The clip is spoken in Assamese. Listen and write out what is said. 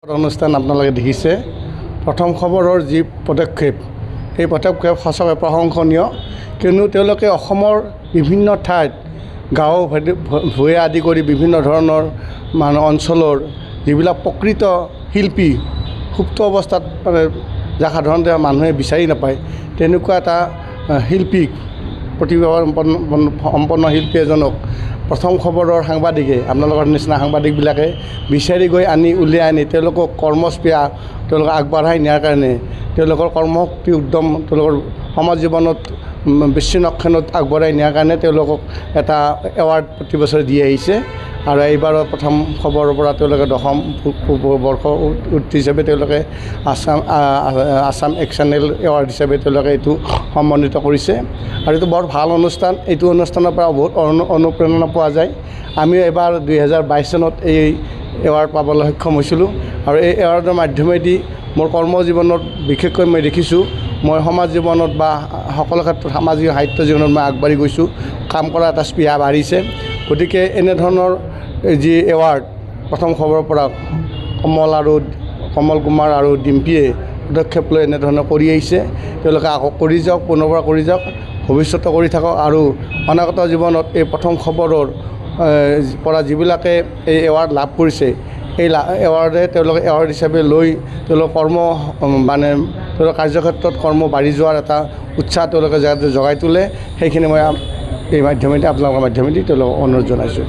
অনুষ্ঠান আপোনালোকে দেখিছে প্ৰথম খবৰৰ যি পদক্ষেপ এই পদক্ষেপ সঁচাকৈ প্ৰশংসনীয় কিয়নো তেওঁলোকে অসমৰ বিভিন্ন ঠাইত গাঁও ভূঞে আদি কৰি বিভিন্ন ধৰণৰ অঞ্চলৰ যিবিলাক প্ৰকৃত শিল্পী সুপ্ত অৱস্থাত যাক সাধাৰণতে মানুহে বিচাৰি নাপায় তেনেকুৱা এটা শিল্পীক প্ৰতিভাসম্পন্ন শিল্পী এজনক প্ৰথম খবৰৰ সাংবাদিকে আপোনালোকৰ নিচিনা সাংবাদিকবিলাকে বিচাৰি গৈ উলিয়াই আনি তেওঁলোকক কৰ্মস্পৃহা তেওঁলোকক আগবঢ়াই নিয়াৰ কাৰণে তেওঁলোকৰ কৰ্মশক্তি উদ্যম তেওঁলোকৰ সমাজ জীৱনত বিচ্ছিন্নক্ষণত আগবঢ়াই নিয়াৰ কাৰণে তেওঁলোকক এটা এৱাৰ্ড প্ৰতি বছৰে দি আহিছে আৰু এইবাৰৰ প্ৰথম খবৰৰ পৰা তেওঁলোকে দশম বৰ্ষ হিচাপে তেওঁলোকে আসাম এক্সেনেল এৱাৰ্ড হিচাপে তেওঁলোকে এইটো সন্মানিত কৰিছে আৰু এইটো বৰ ভাল অনুষ্ঠান। এইটো অনুষ্ঠানৰ পৰা বহুত অনুপ্ৰেৰণা পোৱা যায়। আমিও এবাৰ 2022 চনত এই এৱাৰ্ড পাবলৈ সক্ষম হৈছিলোঁ আৰু এই এৱাৰ্ডৰ মাধ্যমেদি মোৰ কৰ্মজীৱনত বিশেষকৈ মই দেখিছোঁ মই সমাজ জীৱনত বা সকলো ক্ষেত্ৰত সামাজিক সাহিত্য জীৱনত মই আগবাঢ়ি গৈছোঁ, কাম কৰা এটা স্পৃহা বাঢ়িছে। গতিকে এনেধৰণৰ যি এৱাৰ্ড প্ৰথম খবৰৰ পৰা কমল কুমাৰ আৰু ডিম্পীয়ে পদক্ষেপ লৈ এনেধৰণে কৰি আহিছে, তেওঁলোকে আকৌ কৰি যাওক, পুনৰবাৰ কৰি যাওক, ভৱিষ্যতে কৰি থাকক আৰু অনাগত জীৱনত এই প্ৰথম খবৰৰ পৰা যিবিলাকে এই এৱাৰ্ড লাভ কৰিছে এই এৱাৰ্ডে তেওঁলোকে এৱাৰ্ড হিচাপে লৈ তেওঁলোকৰ তেওঁলোকৰ কাৰ্যক্ষেত্ৰত কৰ্ম বাঢ়ি যোৱাৰ এটা উৎসাহ তেওঁলোকে যাতে জগাই তোলে সেইখিনি মই এই মাধ্যমেদি আপোনালোকৰ মাধ্যমেদি তেওঁলোকক অনুৰোধ জনাইছোঁ।